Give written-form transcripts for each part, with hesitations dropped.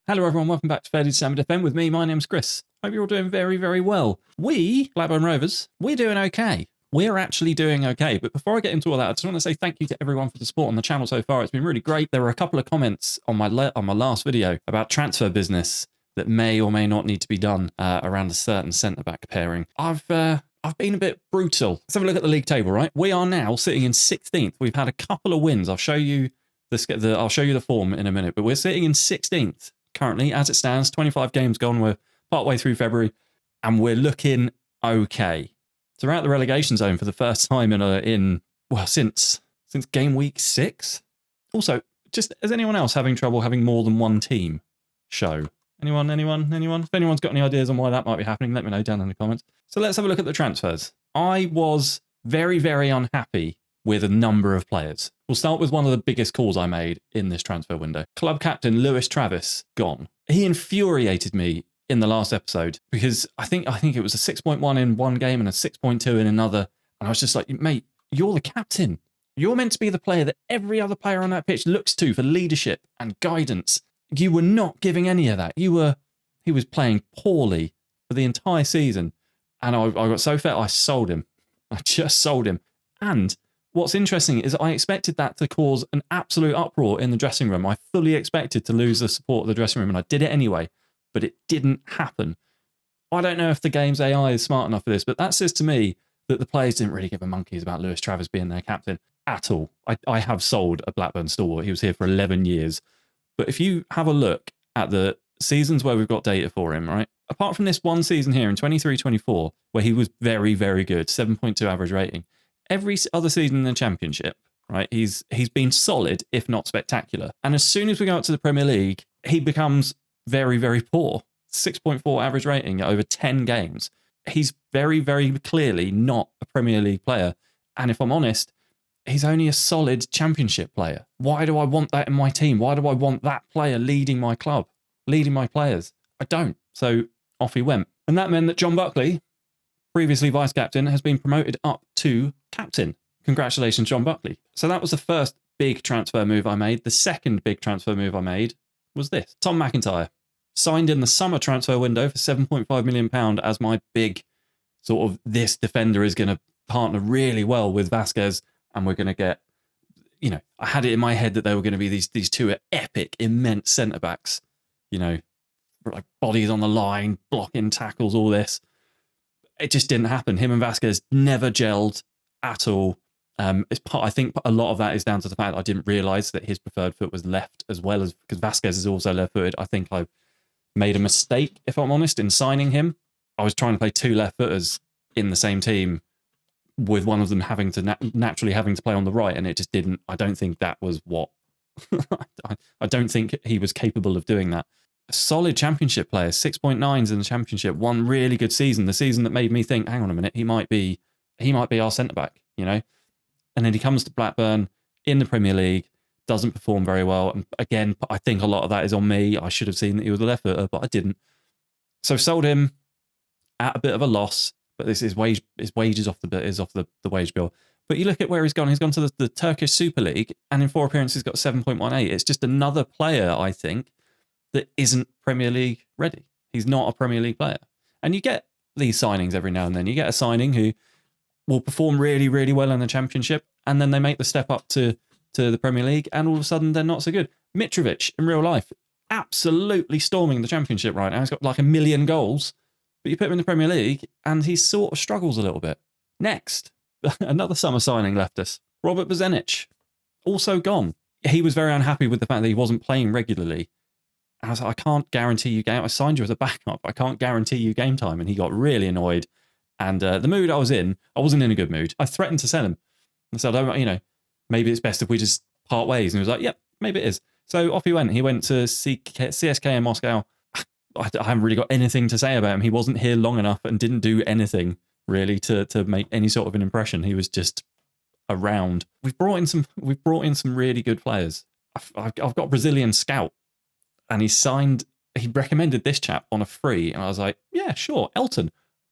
Hello everyone, welcome back to FairlyDeterminedFM with me. My name's Chris. Hope you're all doing very, very well. We, Blackburn Rovers, we're doing okay. We're actually doing okay. But before I get into all that, I just want to say thank you to everyone for the support on the channel so far. It's been really great. There were a couple of comments on my last video about transfer business that may or may not need to be done around a certain centre-back pairing. I've been a bit brutal. Let's have a look at the league table, right? We are now sitting in 16th. We've had a couple of wins. I'll show you the form in a minute, but we're sitting in 16th. Currently, as it stands, 25 games gone. We're partway through February, and we're looking okay. So we're out the relegation zone for the first time since game week 6. Also, just is anyone else having trouble having more than one team show? Anyone? If anyone's got any ideas on why that might be happening, let me know down in the comments. So let's have a look at the transfers. I was very, very unhappy with a number of players. We'll start with one of the biggest calls I made in this transfer window. Club captain Lewis Travis, gone. He infuriated me in the last episode because I think it was a 6.1 in one game and a 6.2 in another. And I was just like, mate, you're the captain. You're meant to be the player that every other player on that pitch looks to for leadership and guidance. You were not giving any of that. He was playing poorly for the entire season. And I got so fed, I sold him. I just sold him. And what's interesting is I expected that to cause an absolute uproar in the dressing room. I fully expected to lose the support of the dressing room, and I did it anyway, but it didn't happen. I don't know if the game's AI is smart enough for this, but that says to me that the players didn't really give a monkeys about Lewis Travis being their captain at all. I have sold a Blackburn stalwart. He was here for 11 years. But if you have a look at the seasons where we've got data for him, right? Apart from this one season here in 23-24, where he was very, very good, 7.2 average rating, every other season in the Championship, right, he's been solid, if not spectacular. And as soon as we go up to the Premier League, he becomes very, very poor. 6.4 average rating over 10 games. He's very, very clearly not a Premier League player. And if I'm honest, he's only a solid Championship player. Why do I want that in my team? Why do I want that player leading my club, leading my players? I don't. So off he went. And that meant that John Buckley, previously vice-captain, has been promoted up to captain. Congratulations, John Buckley. So that was the first big transfer move I made. The second big transfer move I made was this. Tom McIntyre signed in the summer transfer window for £7.5 million as my big sort of, this defender is going to partner really well with Vasquez, and we're going to get, I had it in my head that they were going to be these two epic, immense centre-backs, like bodies on the line, blocking tackles, all this. It just didn't happen. Him and Vasquez never gelled at all. I think a lot of that is down to the fact that I didn't realise that his preferred foot was left, as well as because Vasquez is also left-footed. I think I made a mistake, if I'm honest, in signing him. I was trying to play two left-footers in the same team, with one of them having to naturally having to play on the right, and it just didn't. I don't think that was what. I don't think he was capable of doing that. A solid Championship player, 6.9s in the Championship, one really good season, the season that made me think, hang on a minute, he might be our centre-back, And then he comes to Blackburn in the Premier League, doesn't perform very well. And again, I think a lot of that is on me. I should have seen that he was a left-footer, but I didn't. So sold him at a bit of a loss, but this is his wages off the wage bill. But you look at where he's gone. He's gone to the Turkish Super League, and in 4 appearances, he's got 7.18. It's just another player, I think, that isn't Premier League ready. He's not a Premier League player. And you get these signings every now and then. You get a signing who will perform really, really well in the Championship, and then they make the step up to the Premier League, and all of a sudden they're not so good. Mitrovic, in real life, absolutely storming the Championship right now. He's got like 1 million goals, but you put him in the Premier League, and he sort of struggles a little bit. Next, another summer signing left us. Robert Bozenic, also gone. He was very unhappy with the fact that he wasn't playing regularly. And I was like, I can't guarantee you game. I signed you as a backup. I can't guarantee you game time. And he got really annoyed. And the mood I wasn't in a good mood. I threatened to sell him. I said, maybe it's best if we just part ways. And he was like, yep, maybe it is. So off he went. He went to CSK in Moscow. I haven't really got anything to say about him. He wasn't here long enough and didn't do anything really to make any sort of an impression. He was just around. We've brought in some really good players. I've got a Brazilian scout. And he recommended this chap on a free. And I was like, yeah, sure, Elton.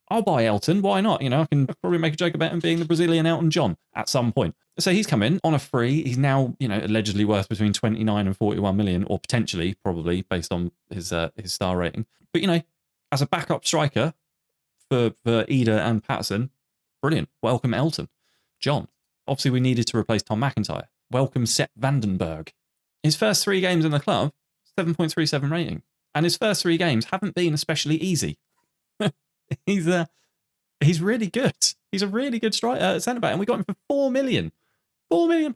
I'll buy Elton. Why not? You know, I can probably make a joke about him being the Brazilian Elton John at some point. So he's come in on a free. He's now, you know, allegedly worth between 29 and 41 million, or potentially, probably, based on his star rating. But, you know, as a backup striker for Eder and Patterson, brilliant. Welcome Elton John. Obviously, we needed to replace Tom McIntyre. Welcome Sepp Vandenberg. His first 3 games in the club, 7.37 rating. And his first 3 games haven't been especially easy. He's really good. He's a really good centre back, and we got him for £4 million. £4 million.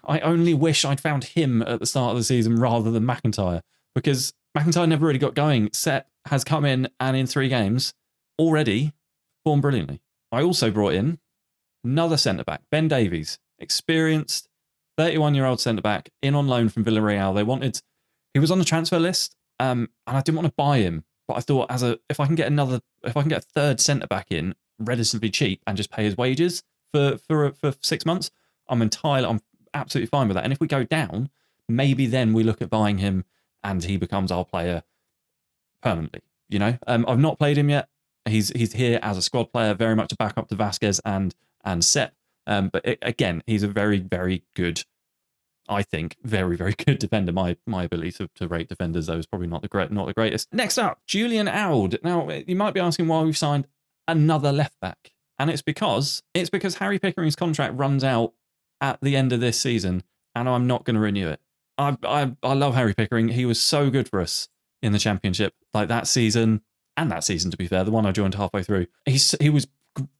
I only wish I'd found him at the start of the season rather than McIntyre, because McIntyre never really got going. Sepp has come in and in 3 games already performed brilliantly. I also brought in another centre back, Ben Davies, experienced 31-year-old centre back in on loan from Villarreal. He was on the transfer list, and I didn't want to buy him. But I thought, if I can get a third centre back in relatively cheap and just pay his wages for 6 months, I'm absolutely fine with that. And if we go down, maybe then we look at buying him and he becomes our player permanently. You know, I've not played him yet. He's here as a squad player, very much a backup to Vasquez and Sepp. But again, he's a very, very good, I think, very, very good defender. My ability to rate defenders, though, is probably not the greatest. Next up, Julian Auld. Now, you might be asking why we've signed another left back, and it's because Harry Pickering's contract runs out at the end of this season, and I'm not going to renew it. I love Harry Pickering. He was so good for us in the Championship, like that season, and that season, to be fair, the one I joined halfway through. He was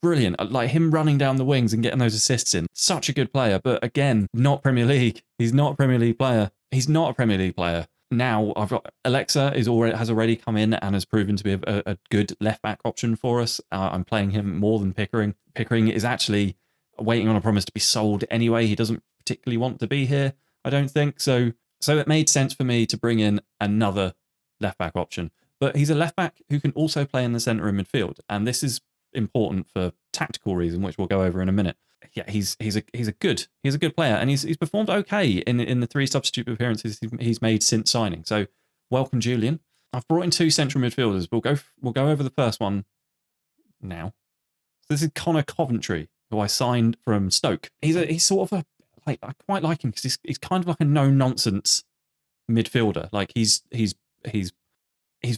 brilliant. Like him running down the wings and getting those assists in. Such a good player, but again, not Premier League. He's not a Premier League player. He's not a Premier League player. Now I've got Alexa has already come in and has proven to be a good left back option for us. I'm playing him more than Pickering. Pickering is actually waiting on a promise to be sold anyway. He doesn't particularly want to be here, I don't think. So it made sense for me to bring in another left back option. But he's a left back who can also play in the centre and midfield, and this is important for tactical reason, which we'll go over in a minute. Yeah, he's a good player, and he's performed okay in the 3 substitute appearances he's made since signing. So welcome, Julian. I've brought in 2 central midfielders. We'll go over the first one now. So this is Connor Coventry, who I signed from Stoke. He's sort of I quite like him because he's kind of like a no nonsense midfielder. Like he's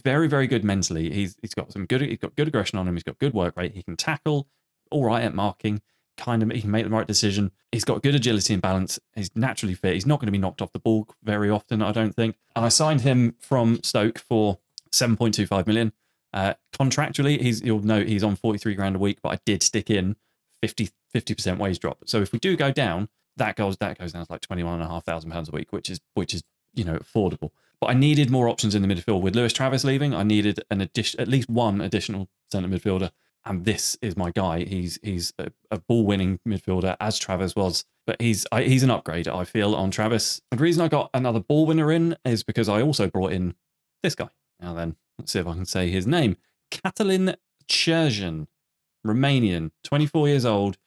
very, very good mentally. He's got good aggression on him. He's got good work rate. He can tackle, all right at marking. He can make the right decision. He's got good agility and balance. He's naturally fit. He's not going to be knocked off the ball very often, I don't think. And I signed him from Stoke for 7.25 million. Contractually, you'll note he's on 43 grand a week, but I did stick in 50% wage drop. So if we do go down, that goes down to like £21,500 a week, which is affordable. But I needed more options in the midfield. With Lewis Travis leaving, I needed at least one additional centre midfielder, and this is my guy. He's a ball-winning midfielder, as Travis was, but he's an upgrade, I feel, on Travis. And the reason I got another ball winner in is because I also brought in this guy. Now then, let's see if I can say his name. Catalin Cherjan, Romanian, 24 years old,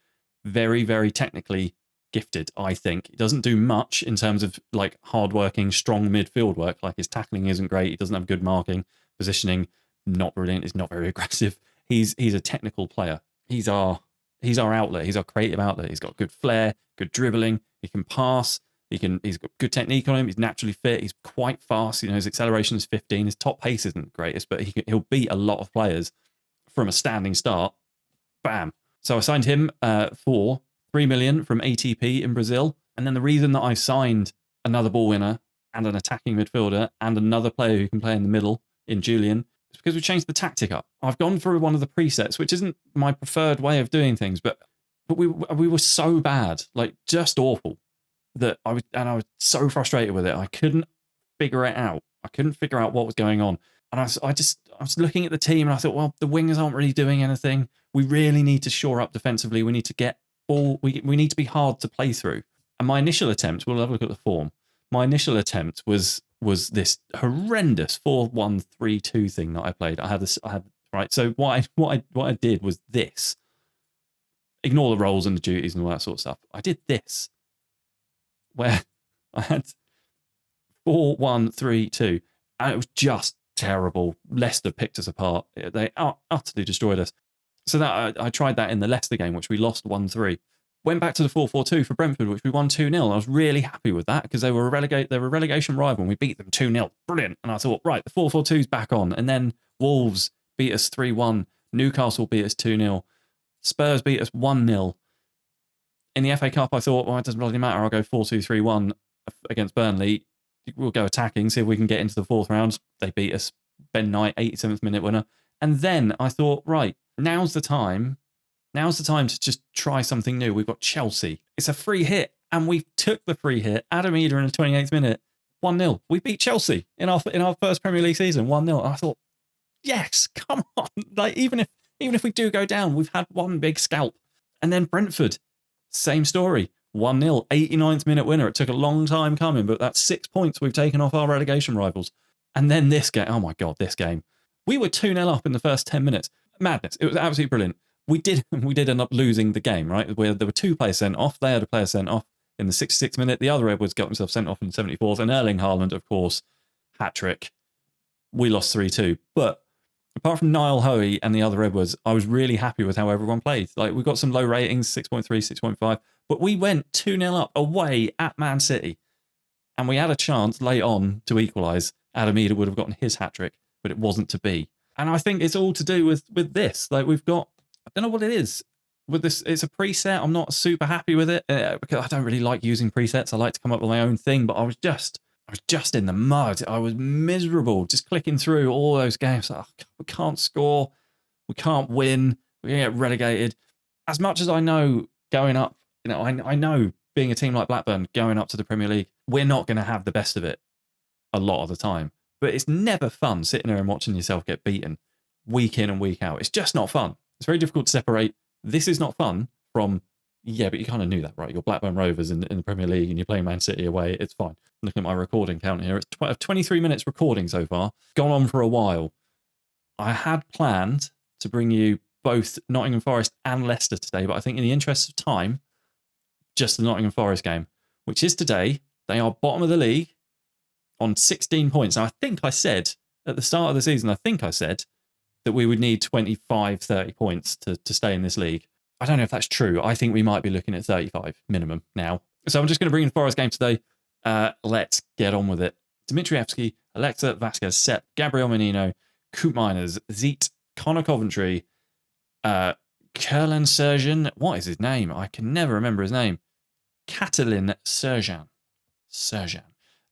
very, very technically gifted, I think. He doesn't do much in terms of like hardworking, strong midfield work. Like his tackling isn't great. He doesn't have good marking, positioning, not brilliant. He's not very aggressive. He's a technical player. He's our outlet. He's our creative outlet. He's got good flair, good dribbling. He can pass. He's got good technique on him. He's naturally fit. He's quite fast. His acceleration is 15. His top pace isn't the greatest, but he'll beat a lot of players from a standing start. Bam. So I signed him for 3 million from ATP in Brazil. And then the reason that I signed another ball winner and an attacking midfielder and another player who can play in the middle in Julian is because we changed the tactic up. I've gone through one of the presets, which isn't my preferred way of doing things, but we were so bad, like just awful, that I was so frustrated with it. I couldn't figure it out. I couldn't figure out what was going on. And I was looking at the team and I thought, well, the wingers aren't really doing anything. We really need to shore up defensively. We need to get we need to be hard to play through. And my initial attempt, we'll have a look at the form. My initial attempt was this horrendous 4-1-3-2 thing that I played. I had right. So what I did was this. Ignore the roles and the duties and all that sort of stuff. I did this, where I had 4-1-3-2, and it was just terrible. Leicester picked us apart. They utterly destroyed us. So that I tried that in the Leicester game, which we lost 1-3. Went back to the 4-4-2 for Brentford, which we won 2-0. I was really happy with that because they were a relegation rival and we beat them 2-0. Brilliant. And I thought, right, the 4-4-2's back on. And then Wolves beat us 3-1. Newcastle beat us 2-0. Spurs beat us 1-0. In the FA Cup, I thought, well, it doesn't really matter. I'll go 4-2-3-1 against Burnley. We'll go attacking, see if we can get into the fourth round. They beat us. Ben Knight, 87th minute winner. And then I thought, right, now's the time to just try something new. We've got Chelsea. It's a free hit, and we took the free hit. Adam Eder in the 28th minute, 1-0. We beat Chelsea in our first Premier League season, 1-0. And I thought, yes, come on. Like even if we do go down, we've had one big scalp. And then Brentford, same story, 1-0, 89th minute winner. It took a long time coming, but that's 6 points we've taken off our relegation rivals. And then this game, oh my God, this game. We were 2-0 up in the first 10 minutes. Madness. It was absolutely brilliant. We did end up losing the game, right? Where there were 2 players sent off. They had a player sent off in the 66th minute. The other Edwards got himself sent off in the 74th. And Erling Haaland, of course, hat-trick. We lost 3-2. But apart from Niall Hoey and the other Edwards, I was really happy with how everyone played. Like, we got some low ratings, 6.3, 6.5. But we went 2-0 up away at Man City. And we had a chance late on to equalise. Adam Eder would have gotten his hat-trick, but it wasn't to be. And I think it's all to do with this. Like, we've got, I don't know what it is with this. It's a preset. I'm not super happy with it because I don't really like using presets. I like to come up with my own thing, but I was just in the mud. I was miserable just clicking through all those games. Like, oh, we can't score. We can't win. We're going to get relegated. As much as I know going up, I know being a team like Blackburn going up to the Premier League, we're not going to have the best of it a lot of the time. But it's never fun sitting there and watching yourself get beaten week in and week out. It's just not fun. It's very difficult to separate this is not fun from, yeah, but you kind of knew that, right? You're Blackburn Rovers in the Premier League and you're playing Man City away. It's fine. Looking at my recording count here, it's 23 minutes recording so far. Gone on for a while. I had planned to bring you both Nottingham Forest and Leicester today, but I think in the interest of time, just the Nottingham Forest game, which is today. They are bottom of the league on 16 points. Now, I think I said at the start of the season, that we would need 25, 30 points to stay in this league. I don't know if that's true. I think we might be looking at 35 minimum now. So I'm just going to bring in the Forest game today. Let's get on with it. Dimitrievski, Alexa Vasquez, Sepp, Gabriel Menino, Koopmeiners, Zeet, Connor Coventry, Kerlan Serjan. What is his name? I can never remember his name. Catalin Serjan.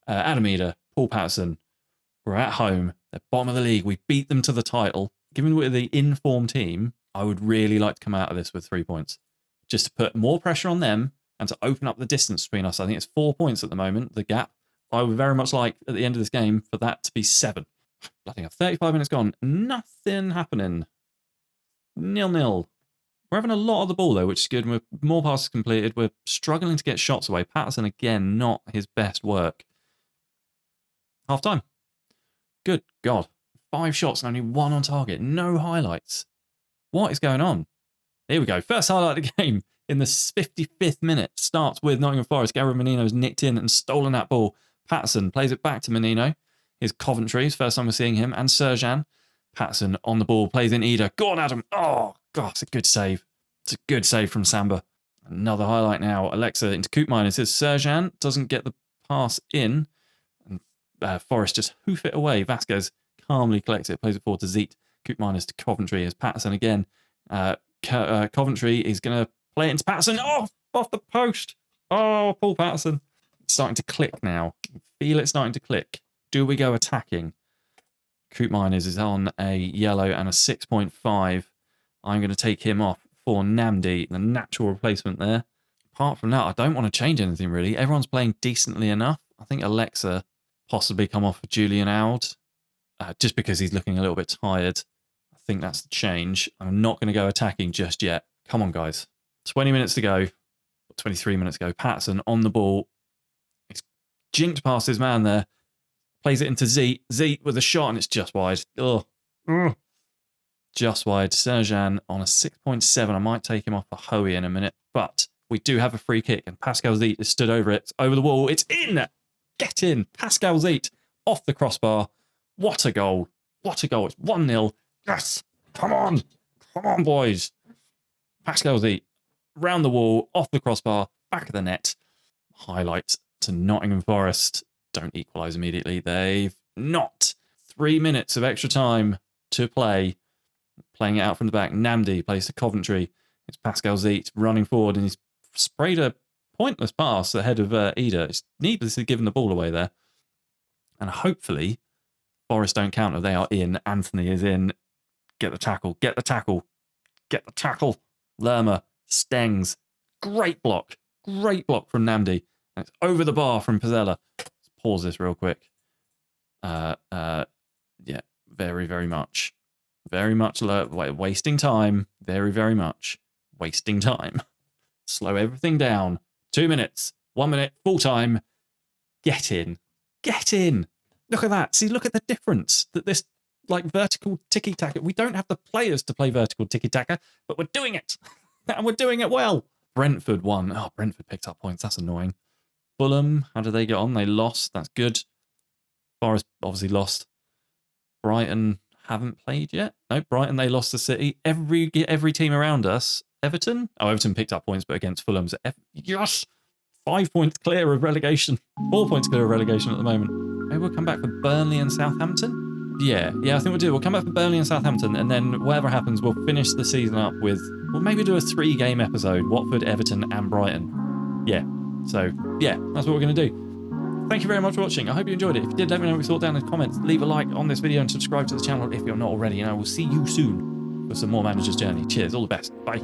Adam Eder, Paul Patterson. We're at home. They're bottom of the league. We beat them to the title. Given we're the in-form team, I would really like to come out of this with 3 points. Just to put more pressure on them and to open up the distance between us. I think it's 4 points at the moment, the gap. I would very much like, at the end of this game, for that to be 7. Bloody hell, 35 minutes gone. Nothing happening. 0-0. We're having a lot of the ball, though, which is good. We're more passes completed. We're struggling to get shots away. Patterson, again, not his best work. Half time. Good God. 5 shots and only 1 on target. No highlights. What is going on? Here we go. First highlight of the game in the 55th minute. Starts with Nottingham Forest. Gabriel Menino's nicked in and stolen that ball. Patterson plays it back to Menino. Here's Coventry. First time we're seeing him. And Serjan. Patterson on the ball. Plays in Eder. Go on, Adam. Oh, God, it's a good save. It's a good save from Samba. Another highlight now. Alexa into Koopmeiners. Here's Serjan. Doesn't get the pass in. Forest just hoof it away. Vasquez calmly collects it, plays it forward to Zeet. Koopmeiners to Coventry as Patterson again. Coventry is going to play it into Patterson. Oh, off the post. Oh, Paul Patterson. It's starting to click now. Feel it starting to click. Do we go attacking? Koopmeiners is on a yellow and a 6.5. I'm going to take him off for Namdi, the natural replacement there. Apart from that, I don't want to change anything really. Everyone's playing decently enough. I think Alexa possibly come off for Julian Auld, just because he's looking a little bit tired. I think that's the change. I'm not going to go attacking just yet. Come on, guys. 20 minutes to go. 23 minutes to go. Patterson on the ball. He's jinked past his man there. Plays it into Zeet. Zeet with a shot, and it's just wide. Ugh. Just wide. Serjan on a 6.7. I might take him off for Hoey in a minute, but we do have a free kick, and Pascal Zeet has stood over it. It's over the wall. It's in! Get in! Pascal Zeet off the crossbar. What a goal. What a goal. It's 1-0. Yes! Come on! Come on, boys. Pascal Zeet, round the wall, off the crossbar, back of the net. Highlight to Nottingham Forest. Don't equalise immediately. They've not. 3 minutes of extra time to play. Playing it out from the back. Namdi plays to Coventry. It's Pascal Zeet running forward, and he's sprayed a pointless pass ahead of Ida. It's needlessly given the ball away there. And hopefully, Forest don't counter. They are in. Anthony is in. Get the tackle. Get the tackle. Get the tackle. Lerma. Stengs. Great block. Great block from Namdi. And it's over the bar from Pizzella. Let's pause this real quick. Yeah, very, very much. Very much wasting time. Very, very much wasting time. Slow everything down. 2 minutes. 1 minute. Full time. Get in. Get in. Look at that. See, look at the difference that this vertical tiki-taka. We don't have the players to play vertical tiki-taka, but we're doing it. And we're doing it well. Brentford won. Oh, Brentford picked up points. That's annoying. Fulham, how did they get on? They lost. That's good. Forest obviously lost. Brighton haven't played yet. No, Brighton, they lost to City. Every team around us. Everton? Oh, Everton picked up points, but against Fulham's. Yes! 5 points clear of relegation. 4 points clear of relegation at the moment. Maybe we'll come back for Burnley and Southampton? Yeah, I think we'll do. We'll come back for Burnley and Southampton, and then whatever happens, we'll finish the season up with... We'll maybe do a 3-game episode. Watford, Everton, and Brighton. Yeah. So, yeah, that's what we're going to do. Thank you very much for watching. I hope you enjoyed it. If you did, let me know what you thought down in the comments. Leave a like on this video and subscribe to the channel if you're not already. And I will see you soon for some more Manager's Journey. Cheers. All the best. Bye.